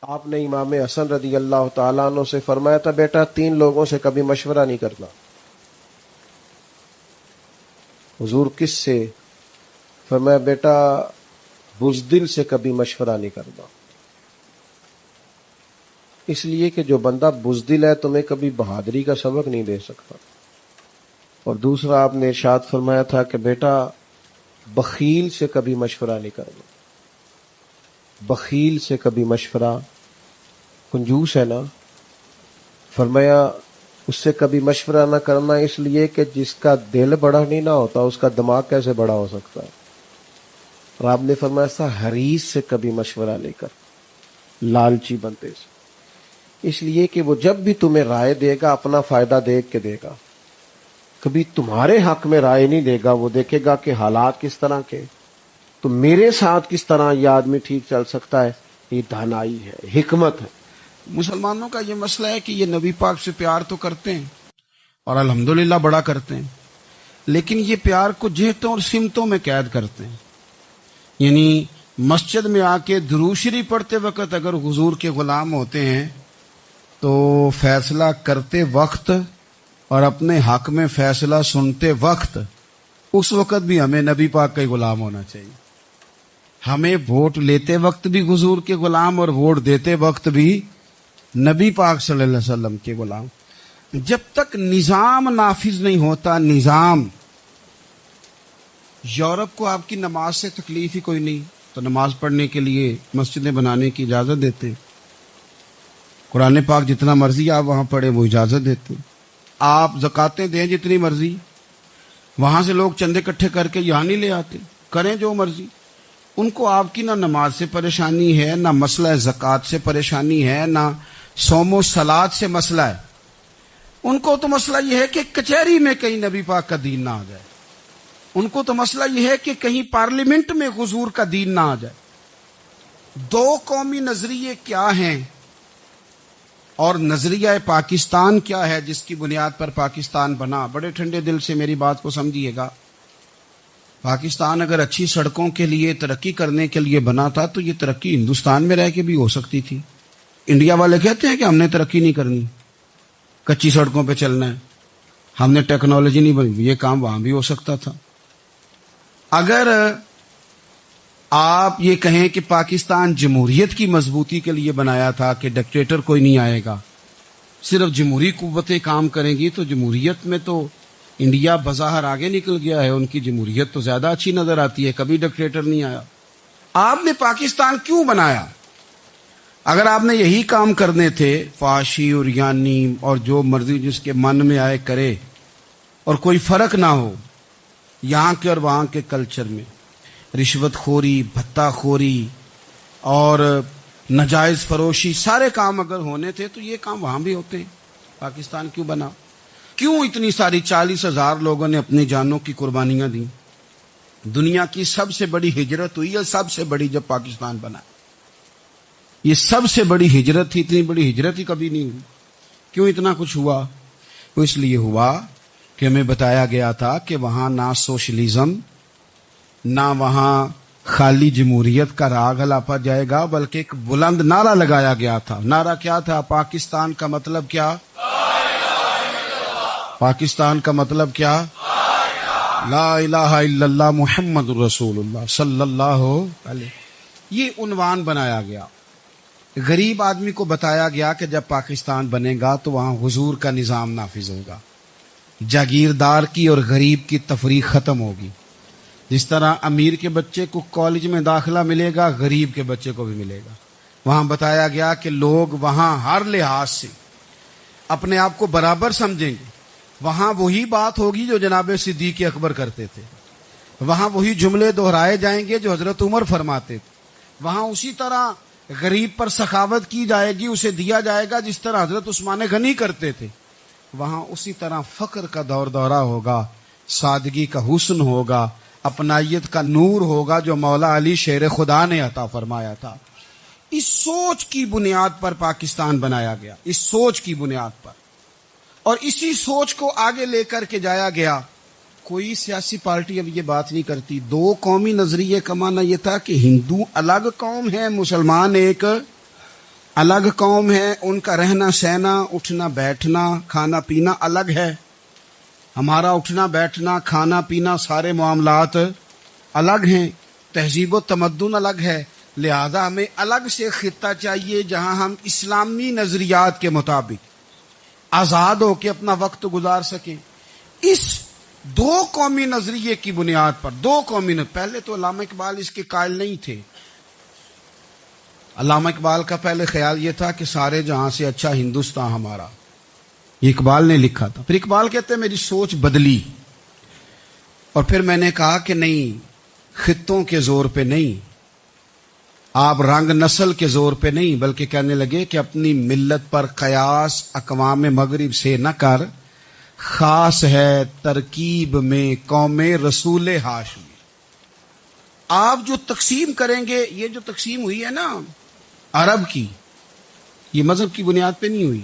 آپ نے امام حسن رضی اللہ تعالیٰ عنہ سے فرمایا تھا بیٹا 3 لوگوں سے کبھی مشورہ نہیں کرنا. حضور کس سے؟ فرمایا بیٹا بزدل سے کبھی مشورہ نہیں کرنا. اس لیے کہ جو بندہ بزدل ہے تمہیں کبھی بہادری کا سبق نہیں دے سکتا. اور دوسرا آپ نے ارشاد فرمایا تھا کہ بیٹا بخیل سے کبھی مشورہ نہیں کرنا. بخیل سے کبھی مشورہ، کنجوس ہے نا، فرمایا اس سے کبھی مشورہ نہ کرنا، اس لیے کہ جس کا دل بڑا نہیں نہ ہوتا اس کا دماغ کیسے بڑا ہو سکتا ہے. اور آپ نے فرمایا ایسا حریص سے کبھی مشورہ لے کر، لالچی بندے سے، اس لیے کہ وہ جب بھی تمہیں رائے دے گا اپنا فائدہ دیکھ کے دے گا، کبھی تمہارے حق میں رائے نہیں دے گا. وہ دیکھے گا کہ حالات کس طرح کے، تو میرے ساتھ کس طرح یہ آدمی ٹھیک چل سکتا ہے. یہ دانائی ہے، حکمت ہے. مسلمانوں کا یہ مسئلہ ہے کہ یہ نبی پاک سے پیار تو کرتے ہیں اور الحمدللہ بڑا کرتے ہیں، لیکن یہ پیار کو جہتوں اور سمتوں میں قید کرتے ہیں. یعنی مسجد میں آ کے درود شریف پڑھتے وقت اگر حضور کے غلام ہوتے ہیں تو فیصلہ کرتے وقت اور اپنے حق میں فیصلہ سنتے وقت اس وقت بھی ہمیں نبی پاک کا ہی غلام ہونا چاہیے. ہمیں ووٹ لیتے وقت بھی حضور کے غلام اور ووٹ دیتے وقت بھی نبی پاک صلی اللہ علیہ وسلم کے غلام. جب تک نظام نافذ نہیں ہوتا، نظام، یورپ کو آپ کی نماز سے تکلیف ہی کوئی نہیں تو نماز پڑھنے کے لیے مسجدیں بنانے کی اجازت دیتے ہیں. قرآن پاک جتنا مرضی آپ وہاں پڑھیں وہ اجازت دیتے ہیں. آپ زکاتیں دیں جتنی مرضی، وہاں سے لوگ چندے اکٹھے کر کے یہاں نہیں لے آتے، کریں جو مرضی. ان کو آپ کی نہ نماز سے پریشانی ہے، نہ مسئلہ زکات سے پریشانی ہے، نہ صوم و صلات سے مسئلہ ہے. ان کو تو مسئلہ یہ ہے کہ کچہری میں کہیں نبی پاک کا دین نہ آ جائے. ان کو تو مسئلہ یہ ہے کہ کہیں پارلیمنٹ میں حضور کا دین نہ آ جائے. 2 قومی نظریے کیا ہیں اور نظریہ پاکستان کیا ہے جس کی بنیاد پر پاکستان بنا؟ بڑے ٹھنڈے دل سے میری بات کو سمجھیے گا. پاکستان اگر اچھی سڑکوں کے لیے ترقی کرنے کے لیے بنا تھا تو یہ ترقی ہندوستان میں رہ کے بھی ہو سکتی تھی. انڈیا والے کہتے ہیں کہ ہم نے ترقی نہیں کرنی، کچی سڑکوں پہ چلنا ہے، ہم نے ٹیکنالوجی نہیں بنی. یہ کام وہاں بھی ہو سکتا تھا. اگر آپ یہ کہیں کہ پاکستان جمہوریت کی مضبوطی کے لیے بنایا تھا کہ ڈکٹیٹر کوئی نہیں آئے گا، صرف جمہوری قوتیں کام کریں گی، تو جمہوریت میں تو انڈیا بظاہر آگے نکل گیا ہے. ان کی جمہوریت تو زیادہ اچھی نظر آتی ہے، کبھی ڈکٹیٹر نہیں آیا. آپ نے پاکستان کیوں بنایا؟ اگر آپ نے یہی کام کرنے تھے، فحاشی اور یانی اور جو مرضی جس کے من میں آئے کرے، اور کوئی فرق نہ ہو یہاں کے اور وہاں کے کلچر میں، رشوت خوری، بھتہ خوری اور ناجائز فروشی، سارے کام اگر ہونے تھے تو یہ کام وہاں بھی ہوتے ہیں. پاکستان کیوں بنا؟ کیوں اتنی ساری 40,000 لوگوں نے اپنی جانوں کی قربانیاں دیں؟ دنیا کی سب سے بڑی ہجرت ہوئی ہے، سب سے بڑی، جب پاکستان بنا. یہ سب سے بڑی ہجرت تھی، اتنی بڑی ہجرت ہی کبھی نہیں ہوئی. کیوں اتنا کچھ ہوا؟ وہ اس لیے ہوا کہ ہمیں بتایا گیا تھا کہ وہاں نہ سوشلزم، نہ وہاں خالی جمہوریت کا راگ الاپا جائے گا، بلکہ ایک بلند نعرہ لگایا گیا تھا. نعرہ کیا تھا؟ پاکستان کا مطلب کیا؟ پاکستان کا مطلب کیا؟ لا الہ الا اللہ محمد رسول اللہ صلی اللہ علیہ. یہ عنوان بنایا گیا. غریب آدمی کو بتایا گیا کہ جب پاکستان بنے گا تو وہاں حضور کا نظام نافذ ہوگا، جاگیردار کی اور غریب کی تفریق ختم ہوگی. جس طرح امیر کے بچے کو کالج میں داخلہ ملے گا، غریب کے بچے کو بھی ملے گا. وہاں بتایا گیا کہ لوگ وہاں ہر لحاظ سے اپنے آپ کو برابر سمجھیں گے. وہاں وہی بات ہوگی جو جناب صدیق اکبر کرتے تھے، وہاں وہی جملے دہرائے جائیں گے جو حضرت عمر فرماتے تھے. وہاں اسی طرح غریب پر سخاوت کی جائے گی، اسے دیا جائے گا جس طرح حضرت عثمان غنی کرتے تھے. وہاں اسی طرح فقر کا دور دورہ ہوگا، سادگی کا حسن ہوگا، اپنائیت کا نور ہوگا جو مولا علی شیر خدا نے عطا فرمایا تھا. اس سوچ کی بنیاد پر پاکستان بنایا گیا، اس سوچ کی بنیاد پر، اور اسی سوچ کو آگے لے کر کے جایا گیا. کوئی سیاسی پارٹی اب یہ بات نہیں کرتی. 2 قومی نظریے کا معنی یہ تھا کہ ہندو الگ قوم ہے، مسلمان ایک. الگ قوم ہے، ان کا رہنا سہنا، اٹھنا بیٹھنا، کھانا پینا الگ ہے. ہمارا اٹھنا بیٹھنا، کھانا پینا، سارے معاملات الگ ہیں. تہذیب و تمدن الگ ہے. لہذا ہمیں الگ سے خطہ چاہیے جہاں ہم اسلامی نظریات کے مطابق آزاد ہو کے اپنا وقت گزار سکیں. اس دو قومی نظریے کی بنیاد پر پہلے تو علامہ اقبال اس کے قائل نہیں تھے. علامہ اقبال کا پہلے خیال یہ تھا کہ سارے جہاں سے اچھا ہندوستان ہمارا، یہ اقبال نے لکھا تھا. پھر اقبال کہتے ہیں میری سوچ بدلی، اور پھر میں نے کہا کہ نہیں، خطوں کے زور پہ نہیں، آپ رنگ نسل کے زور پہ نہیں، بلکہ کہنے لگے کہ اپنی ملت پر قیاس اقوام مغرب سے نہ کر، خاص ہے ترکیب میں قوم رسول ہاشمی. آپ جو تقسیم کریں گے، یہ جو تقسیم ہوئی ہے نا عرب کی، یہ مذہب کی بنیاد پہ نہیں ہوئی.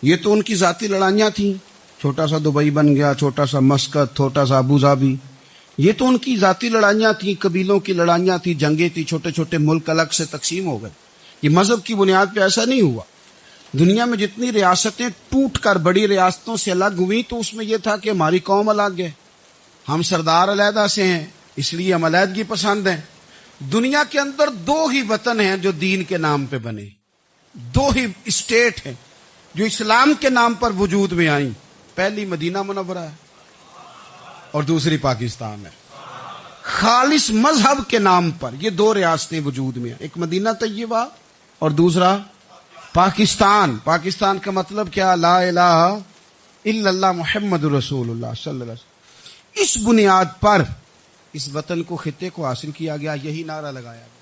یہ تو ان کی ذاتی لڑائیاں تھیں. چھوٹا سا دبئی بن گیا، چھوٹا سا مسقط، چھوٹا سا ابوظہبی، یہ تو ان کی ذاتی لڑائیاں تھیں، قبیلوں کی لڑائیاں تھیں، جنگیں تھیں، چھوٹے چھوٹے ملک الگ سے تقسیم ہو گئے. یہ مذہب کی بنیاد پہ ایسا نہیں ہوا. دنیا میں جتنی ریاستیں ٹوٹ کر بڑی ریاستوں سے الگ ہوئی تو اس میں یہ تھا کہ ہماری قوم الگ ہے، ہم سردار علیحدہ سے ہیں، اس لیے ہم علیحدگی پسند ہیں. دنیا کے اندر دو ہی وطن ہیں جو دین کے نام پہ بنے، دو ہی اسٹیٹ ہیں جو اسلام کے نام پر وجود میں آئیں. پہلی مدینہ منورہ ہے اور دوسری پاکستان ہے. خالص مذہب کے نام پر یہ دو ریاستیں وجود میں ہیں، ایک مدینہ طیبہ اور دوسرا پاکستان. پاکستان کا مطلب کیا؟ لا الہ الا اللہ محمد رسول اللہ صلی اللہ علیہ وسلم. اس بنیاد پر اس وطن کو، خطے کو حاصل کیا گیا، یہی نعرہ لگایا گیا.